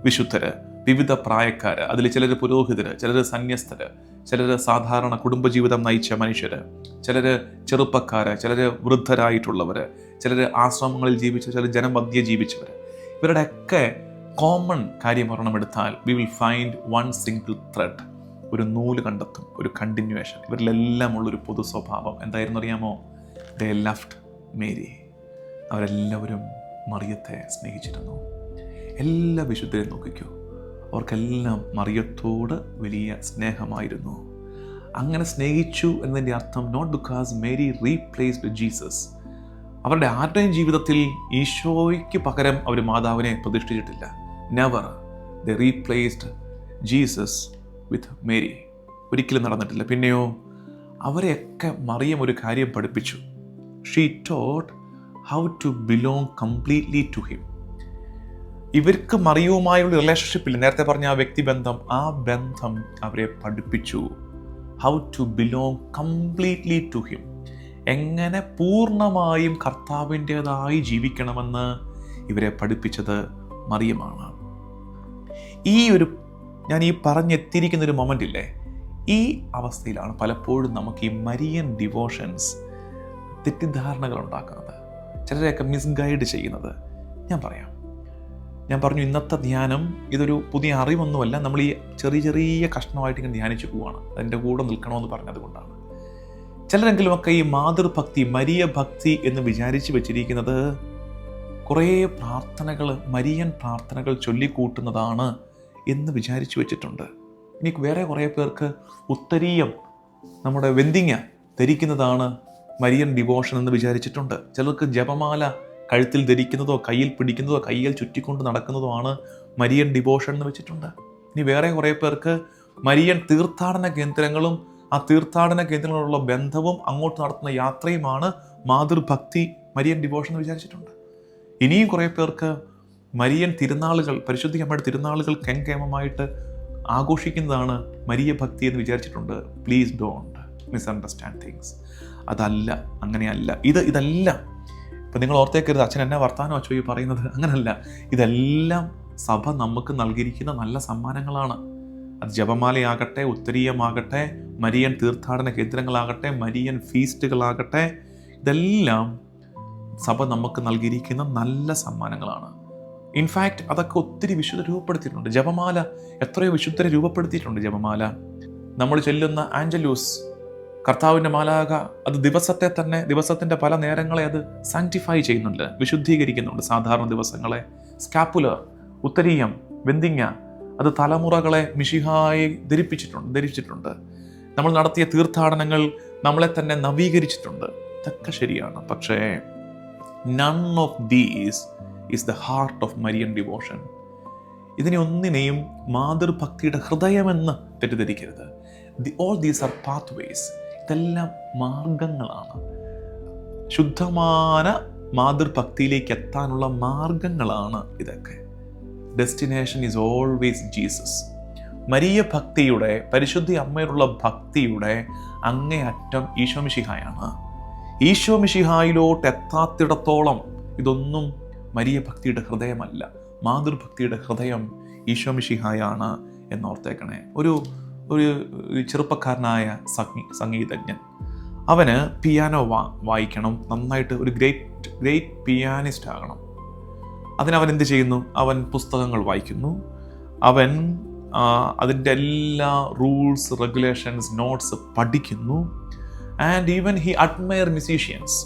വിശുദ്ധര്, വിവിധ പ്രായക്കാർ, അതിൽ ചിലർ പുരോഹിതര്, ചിലർ സന്യസ്തര്, ചിലർ സാധാരണ കുടുംബജീവിതം നയിച്ച മനുഷ്യര്, ചിലർ ചെറുപ്പക്കാര്, ചിലർ വൃദ്ധരായിട്ടുള്ളവർ, ചിലർ ആശ്രമങ്ങളിൽ ജീവിച്ച, ചിലർ ജനമധ്യ ജീവിച്ചവർ. ഇവരുടെയൊക്കെ കോമൺ കാര്യം ഒരെണ്ണമെടുത്താൽ we will find one single thread. ഒരു നൂല് കണ്ടെത്തും, ഒരു കണ്ടിന്യൂവേഷൻ. ഇവരിലെല്ലാം ഉള്ളൊരു പൊതു സ്വഭാവം എന്തായിരുന്നു അറിയാമോ? ദേ ലവ്ഡ് മേരി. അവരെല്ലാവരും മറിയത്തെ സ്നേഹിച്ചിരുന്നു. എല്ലാ വിശുദ്ധരെയും നോക്കിക്കോ, അവർക്കെല്ലാം മറിയത്തോട് വലിയ സ്നേഹമായിരുന്നു. അങ്ങനെ സ്നേഹിച്ചു എന്നതിൻ്റെ അർത്ഥം not because Mary replaced Jesus. അവരുടെ ആരുടെയും ജീവിതത്തിൽ ഈശോയ്ക്ക് പകരം അവർ മാതാവിനെ പ്രതിഷ്ഠിച്ചിട്ടില്ല. Never. They replaced Jesus with Mary. ഒരിക്കലും നടന്നിട്ടില്ല. പിന്നെയോ അവരെയൊക്കെ മറിയം ഒരു കാര്യം പഠിപ്പിച്ചു. She taught how to belong completely to him. ഇവർക്ക് മറിയവുമായുള്ള റിലേഷൻഷിപ്പില്ല, നേരത്തെ പറഞ്ഞ ആ വ്യക്തിബന്ധം, ആ ബന്ധം അവരെ പഠിപ്പിച്ചു. How to belong completely to him. എങ്ങനെ പൂർണ്ണമായും കർത്താവിൻ്റെതായി ജീവിക്കണമെന്ന് ഇവരെ പഠിപ്പിച്ചത് മറിയമാണ്. ഞാൻ ഈ പറഞ്ഞെത്തിയിരിക്കുന്നൊരു മൊമെൻ്റ് ഇല്ലേ, ഈ അവസ്ഥയിലാണ് പലപ്പോഴും നമുക്ക് ഈ മരിയൻ ഡിവോഷൻസ് തെറ്റിദ്ധാരണകൾ ഉണ്ടാക്കുന്നത്, ചിലരെയൊക്കെ മിസ്ഗൈഡ് ചെയ്യുന്നത്. ഞാൻ പറഞ്ഞു ഇന്നത്തെ ധ്യാനം ഇതൊരു പുതിയ അറിവൊന്നുമല്ല. നമ്മൾ ഈ ചെറിയ കഷ്ണമായിട്ട് ഇങ്ങനെ ധ്യാനിച്ചു പോവുകയാണ്. അതിൻ്റെ കൂടെ നിൽക്കണമെന്ന് പറഞ്ഞതുകൊണ്ടാണ്. ചിലരെങ്കിലുമൊക്കെ ഈ മാതൃഭക്തി, മരിയ ഭക്തി എന്ന് വിചാരിച്ച് വെച്ചിരിക്കുന്നത് കുറേ പ്രാർത്ഥനകൾ, മരിയൻ പ്രാർത്ഥനകൾ ചൊല്ലിക്കൂട്ടുന്നതാണ് എന്ന് വിചാരിച്ചു വെച്ചിട്ടുണ്ട്. ഇനി വേറെ കുറേ പേർക്ക് ഉത്തരീയം, നമ്മുടെ വെന്തിങ്ങ ധരിക്കുന്നതാണ് മരിയൻ ഡിവോഷൻ എന്ന് വിചാരിച്ചിട്ടുണ്ട്. ചിലർക്ക് ജപമാല കഴുത്തിൽ ധരിക്കുന്നതോ കയ്യിൽ പിടിക്കുന്നതോ കയ്യിൽ ചുറ്റിക്കൊണ്ട് നടക്കുന്നതോ ആണ് മരിയൻ ഡിവോഷൻ എന്ന് വെച്ചിട്ടുണ്ട്. ഇനി വേറെ കുറേ പേർക്ക് മരിയൻ തീർത്ഥാടന കേന്ദ്രങ്ങളും ആ തീർത്ഥാടന കേന്ദ്രങ്ങളുള്ള ബന്ധവും അങ്ങോട്ട് നടത്തുന്ന യാത്രയുമാണ് മാതൃഭക്തി, മരിയൻ ഡിവോഷൻ എന്ന് വിചാരിച്ചിട്ടുണ്ട്. ഇനിയും കുറേ പേർക്ക് മരിയൻ തിരുനാളുകൾ, പരിശുദ്ധ അമ്മയുടെ തിരുനാളുകൾ കെങ്കേമമായിട്ട് ആഘോഷിക്കുന്നതാണ് മരിയ ഭക്തി എന്ന് വിചാരിച്ചിട്ടുണ്ട്. Please don't misunderstand things. അതല്ല, അങ്ങനെയല്ല. ഇതെല്ലാം ഇപ്പം നിങ്ങൾ ഓർത്തേക്കരുത് അച്ഛൻ എന്നെ വർത്താനം അച്ഛോ ഈ പറയുന്നത്, അങ്ങനല്ല. ഇതെല്ലാം സഭ നമുക്ക് നൽകിയിരിക്കുന്ന നല്ല സമ്മാനങ്ങളാണ്. അത് ജപമാലയാകട്ടെ, ഉത്തരീയമാകട്ടെ, മരിയൻ തീർത്ഥാടന കേന്ദ്രങ്ങളാകട്ടെ, മരിയൻ ഫീസ്റ്റുകളാകട്ടെ, ഇതെല്ലാം സഭ നമുക്ക് നൽകിയിരിക്കുന്ന നല്ല സമ്മാനങ്ങളാണ്. ഇൻഫാക്റ്റ് അതൊക്കെ ഒത്തിരി വിശുദ്ധ രൂപപ്പെടുത്തിയിട്ടുണ്ട്. ജപമാല എത്രയോ വിശുദ്ധരെ രൂപപ്പെടുത്തിയിട്ടുണ്ട്. ജപമാല നമ്മൾ ചൊല്ലുന്ന ആഞ്ചലൂസ്, കർത്താവിൻ്റെ മാലാക, അത് ദിവസത്തിൻ്റെ പല നേരങ്ങളെ അത് സാങ്ക്ടിഫൈ ചെയ്യുന്നുണ്ട്, വിശുദ്ധീകരിക്കുന്നുണ്ട്. സാധാരണ ദിവസങ്ങളെ സ്കാപ്പുലർ, ഉത്തരീയം, വെന്തിങ്ങ, അത് തലമുറകളെ മിശിഹായി ധരിച്ചിട്ടുണ്ട്. നമ്മൾ നടത്തിയ തീർത്ഥാടനങ്ങൾ നമ്മളെ തന്നെ നവീകരിച്ചിട്ടുണ്ട്. ഇതൊക്കെ ശരിയാണ്. പക്ഷേ none of these is the heart of Marian devotion. ഇതിനെ ഒന്നിനെയും മാതൃഭക്തിയുടെ ഹൃദയമെന്ന് തെറ്റിദ്ധരിക്കരുത്. All these are pathways. ഇതെല്ലാം മാർഗങ്ങളാണ്. ശുദ്ധമായ മാതൃഭക്തിയിലേക്ക് എത്താനുള്ള മാർഗങ്ങളാണ് ഇതൊക്കെ. Destination is always Jesus. Maria ഭക്തിയുടെ, പരിശുദ്ധ അമ്മയുള്ള ഭക്തിയുടെ അങ്ങേയറ്റം ഈശോമിശിഹായാണ്. ഈശോമിശിഹായിലോട്ട് എത്താത്തിടത്തോളം ഇതൊന്നും മരിയ ഭക്തിയുടെ ഹൃദയമല്ല. മാതൃഭക്തിയുടെ ഹൃദയം ഈശോമിശിഹായാണ് എന്നോർത്തേക്കണേ. ഒരു ചെറുപ്പക്കാരനായ സംഗീതജ്ഞൻ, അവന് പിയാനോ വായിക്കണം, നന്നായിട്ട് ഒരു ഗ്രേറ്റ് പിയാനിസ്റ്റ് ആകണം. അതിനവൻ എന്ത് ചെയ്യുന്നു? അവൻ പുസ്തകങ്ങൾ വായിക്കുന്നു, അവൻ അതിൻ്റെ എല്ലാ റൂൾസ്, റെഗുലേഷൻസ്, നോട്ട്സ് പഠിക്കുന്നു. And even he admire musicians.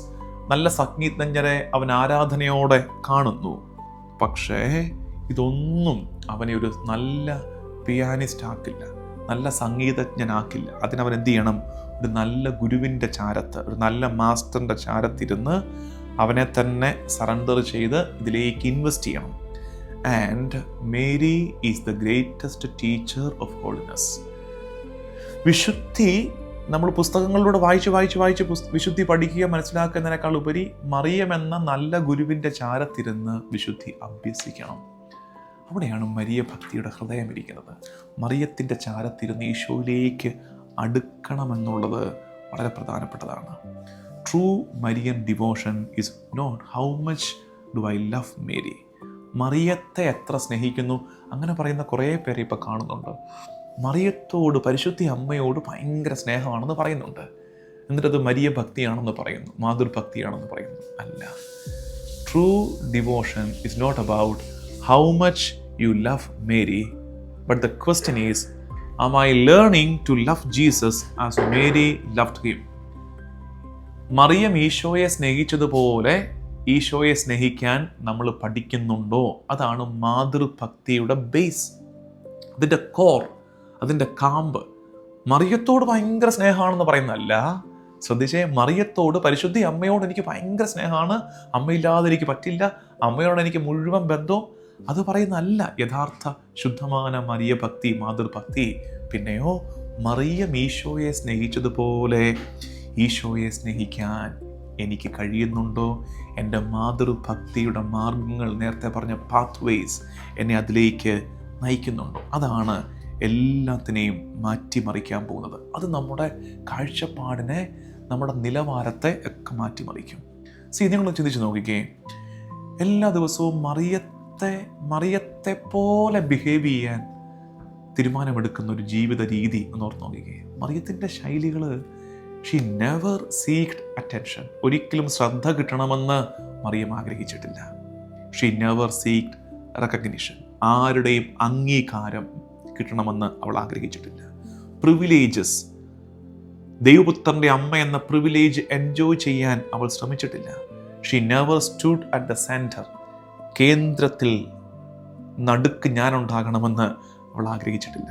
നല്ല സംഗീതജ്ഞരെ അവൻ ആരാധനയോടെ കാണുന്നു. പക്ഷേ ഇതൊന്നും അവനെ ഒരു നല്ല പിയാനിസ്റ്റ് ആക്കില്ല, നല്ല സംഗീതജ്ഞനാക്കില്ല. അതിനവൻ എന്ത് ചെയ്യണം? ഒരു നല്ല ഗുരുവിൻ്റെ ചാരത്ത്, ഒരു നല്ല മാസ്റ്ററിൻ്റെ ചാരത്തിരുന്ന് അവനെ തന്നെ സറണ്ടർ ചെയ്ത് ഇതിലേക്ക് ഇൻവെസ്റ്റ് ചെയ്യണം. And Mary is the greatest teacher of holiness. വിശുദ്ധി നമ്മൾ പുസ്തകങ്ങളിലൂടെ വായിച്ച് വിശുദ്ധി പഠിക്കുക, മനസ്സിലാക്കുന്നതിനേക്കാൾ ഉപരി മറിയം എന്ന നല്ല ഗുരുവിൻ്റെ ചാരത്തിരുന്ന് വിശുദ്ധി അഭ്യസിക്കണം. അവിടെയാണ് മരിയ ഭക്തിയുടെ ഹൃദയം ഇരിക്കുന്നത്. മറിയത്തിൻ്റെ ചാരത്തിരുന്ന് ഈശോയിലേക്ക് അടുക്കണമെന്നുള്ളത് വളരെ പ്രധാനപ്പെട്ടതാണ്. True Marian devotion is not how much do I love Mary. മറിയത്തെ എത്ര സ്നേഹിക്കുന്നു, അങ്ങനെ പറയുന്ന കുറേ പേരെ ഇപ്പോൾ കാണുന്നുണ്ട്. മറിയത്തോട്, പരിശുദ്ധി അമ്മയോട് ഭയങ്കര സ്നേഹമാണെന്ന് പറയുന്നുണ്ട്. എന്നിട്ടത് മരിയ ഭക്തിയാണെന്ന് പറയുന്നു, മാതൃഭക്തിയാണെന്ന് പറയുന്നു. അല്ല, true devotion is not about how much you love Mary, but the question is, am I learning to love Jesus as Mary loved him? മറിയം ഈശോയെ സ്നേഹിച്ചതുപോലെ ഈശോയെ സ്നേഹിക്കാൻ നമ്മൾ പഠിക്കുന്നുണ്ടോ? അതാണ് മാതൃഭക്തിയുടെ ബേസ്, അതിൻ്റെ കോർ, അതിൻ്റെ കാമ്പ്. മറിയത്തോട് ഭയങ്കര സ്നേഹമാണെന്ന് പറയുന്നതല്ല. ശ്രദ്ധിച്ചേ, മറിയത്തോട്, പരിശുദ്ധി അമ്മയോട് എനിക്ക് ഭയങ്കര സ്നേഹമാണ്, അമ്മയില്ലാതെ എനിക്ക് പറ്റില്ല, അമ്മയോട് എനിക്ക് മുഴുവൻ ബന്ധവും, അത് പറയുന്നതല്ല യഥാർത്ഥ ശുദ്ധമായ മറിയ ഭക്തി, മാതൃഭക്തി. പിന്നെയോ, മറിയം ഈശോയെ സ്നേഹിച്ചതുപോലെ ഈശോയെ സ്നേഹിക്കാൻ എനിക്ക് കഴിയുന്നുണ്ടോ? എൻ്റെ മാതൃഭക്തിയുടെ മാർഗങ്ങൾ, നേരത്തെ പറഞ്ഞ പാത്ത് വേസ്, എന്നെ അതിലേക്ക് നയിക്കുന്നുണ്ടോ? അതാണ് എല്ലാത്തിനെയും മാറ്റിമറിക്കാൻ പോകുന്നത്. അത് നമ്മുടെ കാഴ്ചപ്പാടിനെ, നമ്മുടെ നിലവാരത്തെ ഒക്കെ മാറ്റിമറിക്കും. നിങ്ങൾ ചിന്തിച്ച് നോക്കിക്കേ, എല്ലാ ദിവസവും മറിയത്തെ പോലെ ബിഹേവ് ചെയ്യാൻ തീരുമാനമെടുക്കുന്ന ഒരു ജീവിത രീതി എന്ന് ഓർത്ത് നോക്കിക്കേ. മറിയത്തിൻ്റെ ശൈലികൾ, ഷീ നെവർ സീക്ഡ് അറ്റൻഷൻ. ഒരിക്കലും ശ്രദ്ധ കിട്ടണമെന്ന് മറിയം ആഗ്രഹിച്ചിട്ടില്ല. She never seeked recognition. ആരുടെയും അംഗീകാരം കിട്ടണമെന്ന് അവൾ ആഗ്രഹിച്ചിട്ടില്ല. പ്രിവിലേജസ്, ദൈവപുത്രൻ്റെ അമ്മ എന്ന പ്രിവിലേജ് എൻജോയ് ചെയ്യാൻ അവൾ ശ്രമിച്ചിട്ടില്ല. She never stood at the centre. കേന്ദ്രത്തിൽ നടുക്ക് ഞാനുണ്ടാകണമെന്ന് അവൾ ആഗ്രഹിച്ചിട്ടില്ല.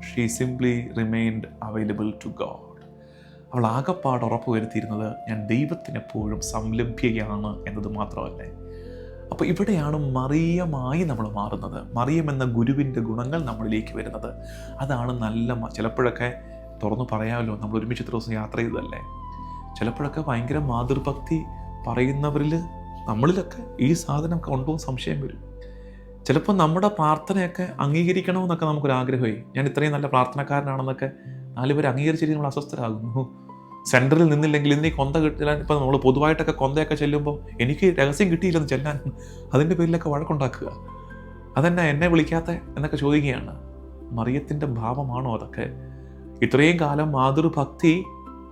She simply remained available to God. അവൾ ആകപ്പാട് ഉറപ്പുവരുത്തിയിരുന്നത് ഞാൻ ദൈവത്തിനെപ്പോഴും സംലഭ്യയാണ് എന്നത് മാത്രമല്ലേ. അപ്പോൾ ഇവിടെയാണ് മറിയമായി നമ്മൾ മാറുന്നത്. മറിയം എന്ന ഗുരുവിൻ്റെ ഗുണങ്ങൾ നമ്മളിലേക്ക് വരുന്നത്. അതാണ് നല്ല. ചിലപ്പോഴൊക്കെ തുറന്നു പറയാമല്ലോ, നമ്മൾ ഒരുമിച്ച് ഇത്ര ദിവസം യാത്ര ചെയ്തതല്ലേ, ചിലപ്പോഴൊക്കെ ഭയങ്കര മാതൃഭക്തി പറയുന്നവരിൽ, നമ്മളിലൊക്കെ ഈ സാധനമൊക്കെ ഉണ്ടോ സംശയം വരും. ചിലപ്പോൾ നമ്മുടെ പ്രാർത്ഥനയൊക്കെ അംഗീകരിക്കണമെന്നൊക്കെ നമുക്കൊരാഗ്രഹമായി. ഞാൻ ഇത്രയും നല്ല പ്രാർത്ഥനക്കാരനാണെന്നൊക്കെ 4 പേര് അംഗീകരിച്ചിട്ട് നമ്മൾ അസ്വസ്ഥരാകുന്നു. സെൻറ്ററിൽ നിന്നില്ലെങ്കിൽ ഇതിനെ കൊന്ത കിട്ടാൻ, ഇപ്പം നമ്മൾ പൊതുവായിട്ടൊക്കെ കൊന്തയൊക്കെ ചെല്ലുമ്പോൾ എനിക്ക് രഹസ്യം കിട്ടിയില്ലെന്ന് ചെല്ലാൻ, അതിൻ്റെ പേരിലൊക്കെ വഴക്കുണ്ടാക്കുക. അതെന്നാ എന്നെ വിളിക്കാത്ത എന്നൊക്കെ ചോദിക്കുകയാണ്. മറിയത്തിൻ്റെ ഭാവമാണോ അതൊക്കെ? ഇത്രയും കാലം മാതൃഭക്തി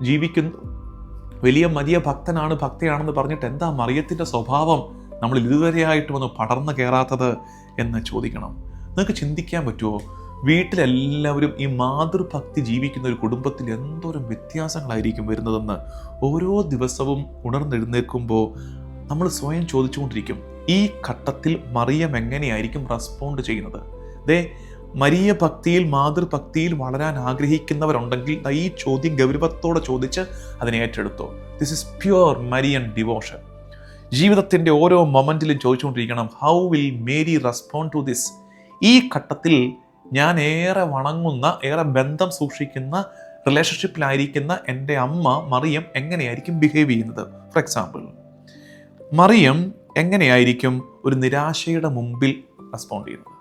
ജീവിക്കുന്നു, വലിയ മരിയ ഭക്തയാണെന്ന് പറഞ്ഞിട്ട് എന്താ മറിയത്തിൻ്റെ സ്വഭാവം നമ്മളിൽ ഇതുവരെയായിട്ടും ഒന്ന് പടർന്നു കയറാത്തത് എന്ന് ചോദിക്കണം. നിങ്ങൾക്ക് ചിന്തിക്കാൻ പറ്റുമോ? വീട്ടിലെല്ലാവരും ഈ മാതൃഭക്തി ജീവിക്കുന്ന ഒരു കുടുംബത്തിൽ എന്തോരം വ്യത്യാസങ്ങളായിരിക്കും വരുന്നതെന്ന് ഓരോ ദിവസവും ഉണർന്നെഴുന്നേൽക്കുമ്പോൾ നമ്മൾ സ്വയം ചോദിച്ചുകൊണ്ടിരിക്കും, ഈ ഘട്ടത്തിൽ മറിയം എങ്ങനെയായിരിക്കും റെസ്പോണ്ട് ചെയ്യുന്നത്? മരിയ ഭക്തിയിൽ, മാതൃഭക്തിയിൽ വളരാൻ ആഗ്രഹിക്കുന്നവരുണ്ടെങ്കിൽ ഈ ചോദ്യം ഗൗരവത്തോടെ ചോദിച്ച് അതിനെ ഏറ്റെടുത്തോ. This is pure Marian devotion. ജീവിതത്തിൻ്റെ ഓരോ മൊമെൻറ്റിലും ചോദിച്ചുകൊണ്ടിരിക്കണം, how will Mary respond to this? ഈ ഘട്ടത്തിൽ ഞാൻ ഏറെ വണങ്ങുന്ന, ഏറെ ബന്ധം സൂക്ഷിക്കുന്ന, റിലേഷൻഷിപ്പിലായിരിക്കുന്ന എൻ്റെ അമ്മ മറിയം എങ്ങനെയായിരിക്കും ബിഹേവ് ചെയ്യുന്നത്? ഫോർ എക്സാമ്പിൾ, മറിയം എങ്ങനെയായിരിക്കും ഒരു നിരാശയുടെ മുമ്പിൽ റെസ്പോണ്ട് ചെയ്യുന്നത്?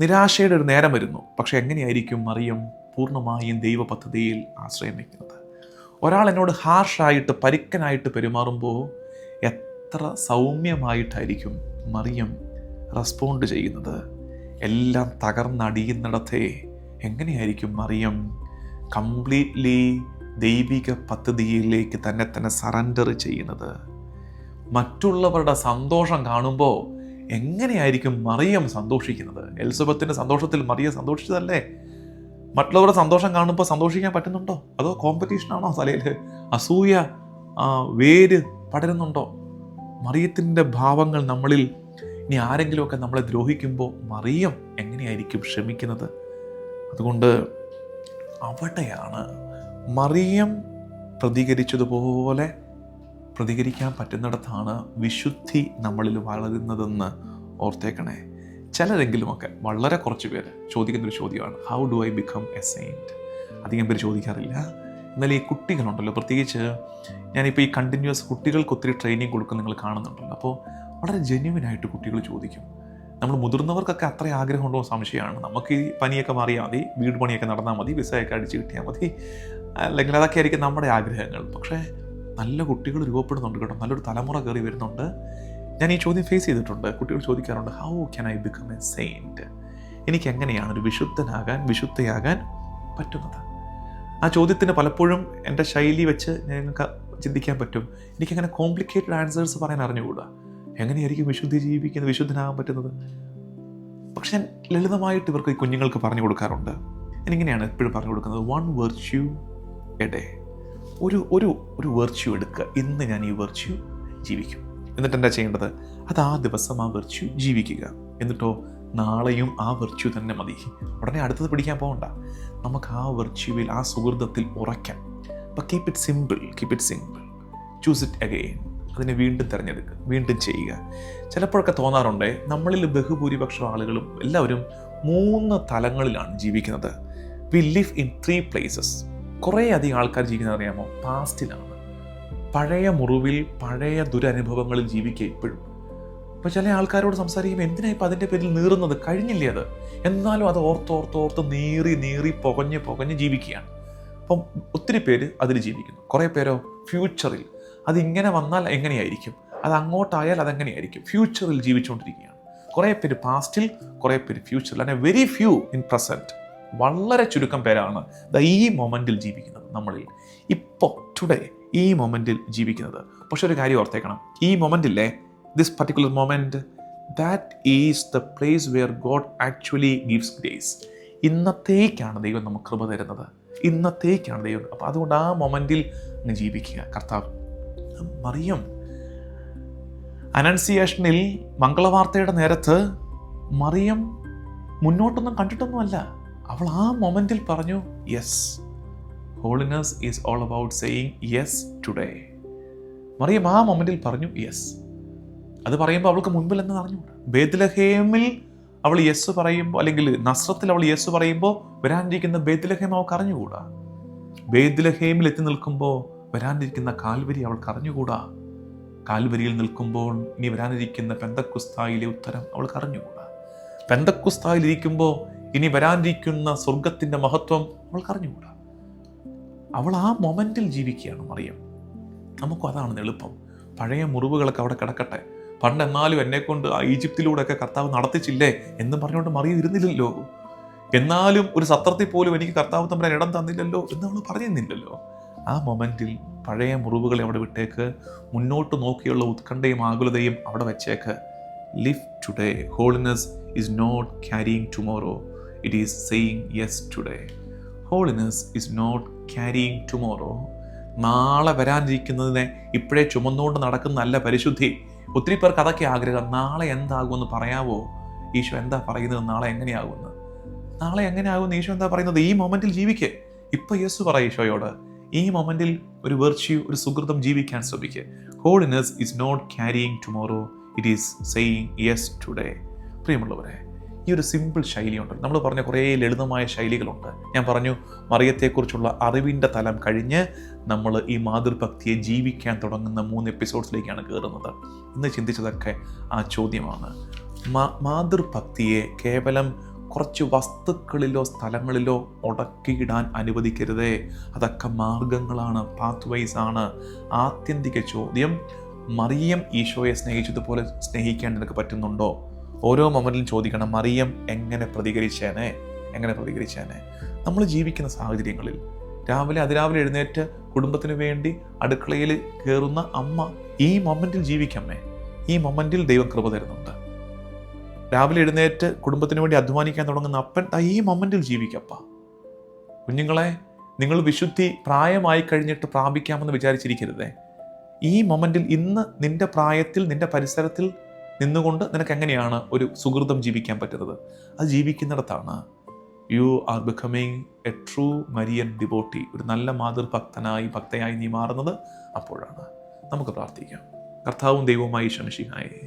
നിരാശയുടെ ഒരു നേരം വരുന്നു, പക്ഷെ എങ്ങനെയായിരിക്കും മറിയം പൂർണ്ണമായും ദൈവ പദ്ധതിയിൽ ആശ്രയം വയ്ക്കുന്നത്? ഒരാൾ എന്നോട് ഹാർഷായിട്ട്, പരുക്കനായിട്ട് പെരുമാറുമ്പോൾ എത്ര സൗമ്യമായിട്ടായിരിക്കും മറിയം റെസ്പോണ്ട് ചെയ്യുന്നത്? എല്ലാം തകർന്നടിയുന്നിടത്തെ എങ്ങനെയായിരിക്കും മറിയം കംപ്ലീറ്റ്ലി ദൈവിക പദ്ധതിയിലേക്ക് തന്നെ സറണ്ടർ ചെയ്യുന്നത്? മറ്റുള്ളവരുടെ സന്തോഷം കാണുമ്പോൾ എങ്ങനെയായിരിക്കും മറിയം സന്തോഷിക്കുന്നത്? എലിസബത്തിൻ്റെ സന്തോഷത്തിൽ മറിയം സന്തോഷിച്ചതല്ലേ? മറ്റുള്ളവരുടെ സന്തോഷം കാണുമ്പോൾ സന്തോഷിക്കാൻ പറ്റുന്നുണ്ടോ? അതോ കോമ്പറ്റീഷനാണോ തലയിൽ? അസൂയ വേര് പടരുന്നുണ്ടോ? മറിയത്തിൻ്റെ ഭാവങ്ങൾ നമ്മളിൽ ഇനി ആരെങ്കിലുമൊക്കെ നമ്മളെ ദ്രോഹിക്കുമ്പോൾ മറിയം എങ്ങനെയായിരിക്കും ക്ഷമിക്കുന്നത്? അതുകൊണ്ട് അവിടെയാണ് മറിയം പ്രതികരിച്ചതുപോലെ പ്രതികരിക്കാൻ പറ്റുന്നിടത്താണ് വിശുദ്ധി നമ്മളിൽ വളരുന്നതെന്ന് ഓർത്തേക്കണേ. ചിലരെങ്കിലുമൊക്കെ, വളരെ കുറച്ച് പേര് ചോദിക്കുന്നൊരു ചോദ്യമാണ്, how do I become A saint? അധികം പേര് ചോദിക്കാറില്ല. എന്നാൽ ഈ കുട്ടികളുണ്ടല്ലോ, പ്രത്യേകിച്ച് ഞാനിപ്പോൾ ഈ കണ്ടിന്യൂസ് കുട്ടികൾക്ക് ഒത്തിരി ട്രെയിനിങ് കൊടുക്കുന്ന നിങ്ങൾ കാണുന്നുണ്ടല്ലോ. അപ്പോൾ വളരെ ജെന്യുവിനായിട്ട് കുട്ടികൾ ചോദിക്കും. നമ്മൾ മുതിർന്നവർക്കൊക്കെ അത്ര ആഗ്രഹമുണ്ടോ സംശയമാണ്. നമുക്ക് ഈ പനിയൊക്കെ മാറിയാൽ മതി, വീട് പണിയൊക്കെ നടന്നാൽ മതി, വിസയൊക്കെ അടിച്ച് കിട്ടിയാൽ മതി, അല്ലെങ്കിൽ അതൊക്കെ ആയിരിക്കും നമ്മുടെ ആഗ്രഹങ്ങൾ. പക്ഷേ നല്ല കുട്ടികൾ രൂപപ്പെടുന്നുണ്ട് കേട്ടോ, നല്ലൊരു തലമുറ കയറി വരുന്നുണ്ട്. ഞാൻ ഈ ചോദ്യം ഫേസ് ചെയ്തിട്ടുണ്ട്. കുട്ടികൾ ചോദിക്കാറുണ്ട്, how can I become A saint? എനിക്ക് എങ്ങനെയാണ് ഒരു വിശുദ്ധയാകാൻ പറ്റുന്നത്? ആ ചോദ്യത്തിന് പലപ്പോഴും എൻ്റെ ശൈലി വെച്ച് ഞങ്ങൾക്ക് ചിന്തിക്കാൻ പറ്റും, എനിക്കങ്ങനെ കോംപ്ലിക്കേറ്റഡ് ആൻസേഴ്സ് പറയാൻ അറിഞ്ഞുകൂടാ. എങ്ങനെയായിരിക്കും വിശുദ്ധനാകാൻ പറ്റുന്നത്? പക്ഷെ ഞാൻ ലളിതമായിട്ട് ഇവർക്ക് ഈ കുഞ്ഞുങ്ങൾക്ക് പറഞ്ഞു കൊടുക്കാറുണ്ട്. എനിങ്ങനെയാണ് എപ്പോഴും പറഞ്ഞു കൊടുക്കുന്നത്, 1 വെർച്യൂ എ ഡേ. ഒരു വെർച്യൂ എടുക്കുക. ഇന്ന് ഞാൻ ഈ വെർച്യൂ ജീവിക്കും. എന്നിട്ട് എന്താ ചെയ്യേണ്ടത്? അത് ആ ദിവസം ആ വെർച്യൂ ജീവിക്കുക. എന്നിട്ടോ നാളെയും ആ വെർച്യൂ തന്നെ മതി. ഉടനെ അടുത്തത് പിടിക്കാൻ പോകണ്ട. നമുക്ക് ആ വെർച്യൂവിൽ, ആ സുഹൃതത്തിൽ ഉറയ്ക്കാം. അപ്പം keep it simple. Choose it again. അതിനെ വീണ്ടും തിരഞ്ഞെടുക്കുക, വീണ്ടും ചെയ്യുക. ചിലപ്പോഴൊക്കെ തോന്നാറുണ്ട്, നമ്മളിൽ ബഹുഭൂരിപക്ഷം ആളുകളും എല്ലാവരും 3 തലങ്ങളിലാണ് ജീവിക്കുന്നത്. We live in 3 places. കുറേ അധികം ആൾക്കാർ ജീവിക്കുന്നത് അറിയാമോ? പാസ്റ്റിലാണ്. പഴയ മുറിവിൽ, പഴയ ദുരനുഭവങ്ങളിൽ ജീവിക്കുക ഇപ്പോഴും. അപ്പോൾ ചില ആൾക്കാരോട് സംസാരിക്കുമ്പോൾ, എന്തിനാ ഇപ്പം അതിൻ്റെ പേരിൽ നീറുന്നത്? കഴിഞ്ഞില്ലേ അത്? എന്നാലും അത് ഓർത്ത് നീറി പുകഞ്ഞ് ജീവിക്കുകയാണ്. അപ്പം ഒത്തിരി പേര് അതിൽ ജീവിക്കുന്നു. കുറേ പേരോ ഫ്യൂച്ചറിൽ, അതിങ്ങനെ വന്നാൽ എങ്ങനെയായിരിക്കും, അത് അങ്ങോട്ടായാൽ അതെങ്ങനെയായിരിക്കും, ഫ്യൂച്ചറിൽ ജീവിച്ചുകൊണ്ടിരിക്കുകയാണ്. കുറേ പേര് പാസ്റ്റിൽ, കുറേ പേര് ഫ്യൂച്ചറിൽ. അങ്ങനെ വെരി ഫ്യൂ ഇൻ പ്രസൻറ്റ്. വളരെ ചുരുക്കം പേരാണ് ഈ മൊമെൻറ്റിൽ ജീവിക്കുന്നത്. നമ്മളിൽ ഇപ്പോൾ ടുഡേ ഈ മൊമെൻറ്റിൽ ജീവിക്കുന്നത്. പക്ഷെ ഒരു കാര്യം ഓർത്തേക്കണം, ഈ മൊമെൻറ്റില്ലേ, this particular moment, that is the place where God actually gives grace. ഇന്നത്തേക്കാണ് ദൈവം നമുക്ക് കൃപ തരുന്നത്. ഇന്നത്തേക്കാണ് ദൈവം. അപ്പോൾ അതുകൊണ്ട് ആ മൊമെൻറ്റിൽ ജീവിക്കുക. കർത്താവ് മറിയം അനൻസിയേഷനിൽ മംഗളവാർത്തയുടെ നേരത്ത് മറിയം മുന്നോട്ടൊന്നും കണ്ടിട്ടൊന്നുമല്ല. അവൾ ആ മൊമെൻറ്റിൽ പറഞ്ഞു, yes, holiness is all about saying yes today. മറിയം ആ മൊമെൻറ്റിൽ പറഞ്ഞു യെസ്. അത് പറയുമ്പോൾ അവൾക്ക് മുൻപിൽ എന്ന് അറിഞ്ഞുകൂടാ. ബേത്ലഹേമിൽ അവൾ യെസ് പറയുമ്പോൾ, അല്ലെങ്കിൽ നസ്രത്തിൽ അവൾ യെസ് പറയുമ്പോൾ വരാനിരിക്കുന്ന ബേത്ലഹേം അവൾക്ക് അറിഞ്ഞുകൂടാ. ബേത്ലഹേമിൽ എത്തി നിൽക്കുമ്പോൾ വരാനിരിക്കുന്ന കാൽവരി അവൾക്ക് അറിഞ്ഞുകൂടാ. കാൽവരിയിൽ നിൽക്കുമ്പോൾ ഇനി വരാനിരിക്കുന്ന പെന്തക്കുസ്തായിലെ ഉത്തരം അവൾക്ക് അറിഞ്ഞുകൂടാ. പെന്തക്കുസ്തായിലിരിക്കുമ്പോൾ ഇനി വരാനിരിക്കുന്ന സ്വർഗത്തിൻ്റെ മഹത്വം അവൾക്ക് അറിഞ്ഞുകൂടാ. അവൾ ആ മൊമെൻറ്റിൽ ജീവിക്കുകയാണ് മറിയം. നമുക്കും അതാണ് എളുപ്പം. പഴയ മുറിവുകളൊക്കെ അവിടെ കിടക്കട്ടെ. പണ്ട് എന്നാലും എന്നെക്കൊണ്ട് ആ ഈജിപ്തിലൂടെയൊക്കെ കർത്താവ് നടത്തിച്ചില്ലേ എന്നും പറഞ്ഞുകൊണ്ട് മറിയം ഇരുന്നില്ലല്ലോ. എന്നാലും ഒരു സത്രത്തിൽ പോലും എനിക്ക് കർത്താവ് തമ്പുരാൻ ഇടം തന്നില്ലല്ലോ എന്ന് നമ്മൾ പറയുന്നില്ലല്ലോ. ആ മൊമെൻറ്റിൽ പഴയ മുറിവുകളെ അവിടെ വിട്ടേക്ക്. മുന്നോട്ട് നോക്കിയുള്ള ഉത്കണ്ഠയും ആകുലതയും അവിടെ വെച്ചേക്ക്. Live today. Holiness is not carrying tomorrow, it is saying yes today. Holiness is not carrying tomorrow. നാളെ വരാനിരിക്കുന്നതിനെ ഇപ്പോഴേ ചുമന്നുകൊണ്ട് നടക്കുന്നതല്ല പരിശുദ്ധി. ഒത്തിരി പേർക്ക് അതൊക്കെ ആഗ്രഹം. നാളെ എന്താകുമെന്ന് പറയാവോ? ഈശോ എന്താ പറയുന്നത്? നാളെ എങ്ങനെയാകുമെന്ന് ഈശോ എന്താ പറയുന്നത്? ഈ മൊമെൻറ്റിൽ ജീവിക്കേ. ഇപ്പം യേശു പറയും ഈശോയോട്, ഈ മൊമെൻറ്റിൽ ഒരു വെർച്യൂ, ഒരു സുഹൃതം ജീവിക്കാൻ ശ്രമിക്കുക. Holiness is not carrying tomorrow, it is saying yes today. പ്രിയമുള്ളവരെ, ഈ ഒരു സിമ്പിൾ ശൈലിയുണ്ട്. നമ്മൾ പറഞ്ഞ കുറേ ലളിതമായ ശൈലികളുണ്ട്. ഞാൻ പറഞ്ഞു, മറിയത്തെക്കുറിച്ചുള്ള അറിവിൻ്റെ തലം കഴിഞ്ഞ് നമ്മൾ ഈ മാതൃഭക്തിയെ ജീവിക്കാൻ തുടങ്ങുന്ന 3 എപ്പിസോഡ്സിലേക്കാണ് കയറുന്നത്. ഇന്ന് ചിന്തിച്ചതൊക്കെ ആ ചോദ്യമാണ്. മാതൃഭക്തിയെ കേവലം കുറച്ച് വസ്തുക്കളിലോ സ്ഥലങ്ങളിലോ ഉടക്കിയിടാൻ അനുവദിക്കരുതേ. അതൊക്കെ മാർഗങ്ങളാണ്, പാത്വൈസ് ആണ്. ആത്യന്തിക ചോദ്യം, മറിയം ഈശോയെ സ്നേഹിച്ചതുപോലെ സ്നേഹിക്കാൻ നിനക്ക് പറ്റുന്നുണ്ടോ? ഓരോ മൊമെൻറ്റിലും ചോദിക്കണം, മറിയം എങ്ങനെ പ്രതികരിച്ചേനെ. നമ്മൾ ജീവിക്കുന്ന സാഹചര്യങ്ങളിൽ അതിരാവിലെ എഴുന്നേറ്റ് കുടുംബത്തിന് വേണ്ടി അടുക്കളയിൽ കയറുന്ന അമ്മ ഈ മൊമെൻറ്റിൽ ജീവിക്കമ്മേ. ഈ മൊമെൻറ്റിൽ ദൈവം കൃപ തരുന്നുണ്ട്. രാവിലെ എഴുന്നേറ്റ് കുടുംബത്തിന് വേണ്ടി അധ്വാനിക്കാൻ തുടങ്ങുന്ന അപ്പൻ ഈ മൊമെൻറ്റിൽ ജീവിക്കപ്പ. കുഞ്ഞുങ്ങളെ, നിങ്ങൾ വിശുദ്ധി പ്രായമായി കഴിഞ്ഞിട്ട് പ്രാപിക്കാമെന്ന് വിചാരിച്ചിരിക്കരുതേ. ഈ മൊമെൻറ്റിൽ, ഇന്ന് നിൻ്റെ പ്രായത്തിൽ, നിൻ്റെ പരിസരത്തിൽ നിന്നുകൊണ്ട് നിനക്ക് എങ്ങനെയാണ് ഒരു സുഹൃതം ജീവിക്കാൻ പറ്റുന്നത്? അത് ജീവിക്കുന്നിടത്താണ് you are becoming a true Marian devotee. ഒരു നല്ല ഭക്തയായി നീ മാറുന്നത് അപ്പോഴാണ്. നമുക്ക് പ്രാർത്ഥിക്കാം. കർത്താവും ദൈവവുമായി ഈശോ മിശിഹായേ,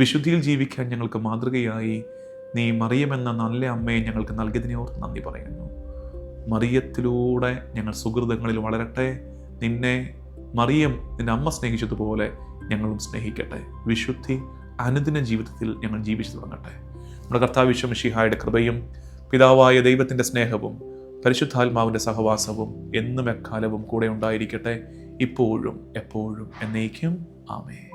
വിശുദ്ധിയിൽ ജീവിക്കാൻ ഞങ്ങൾക്ക് മാതൃകയായി നീ മറിയമെന്ന നല്ല അമ്മയെ ഞങ്ങൾക്ക് നൽകിയതിനെ ഓർത്ത് നന്ദി പറയുന്നു. മറിയത്തിലൂടെ ഞങ്ങൾ സുഹൃതങ്ങളിൽ വളരട്ടെ. നിന്നെ മറിയം, നിന്റെ അമ്മ സ്നേഹിച്ചതുപോലെ ഞങ്ങളും സ്നേഹിക്കട്ടെ. വിശുദ്ധി അനുദിന ജീവിതത്തിൽ ഞങ്ങൾ ജീവിച്ചു തുടങ്ങട്ടെ. നമ്മുടെ കർത്താവ് ഈശോ മിശിഹായുടെ കൃപയും പിതാവായ ദൈവത്തിൻ്റെ സ്നേഹവും പരിശുദ്ധാത്മാവിൻ്റെ സഹവാസവും എന്നും എക്കാലവും കൂടെ ഉണ്ടായിരിക്കട്ടെ, ഇപ്പോഴും എപ്പോഴും എന്നേക്കും. ആമേൻ.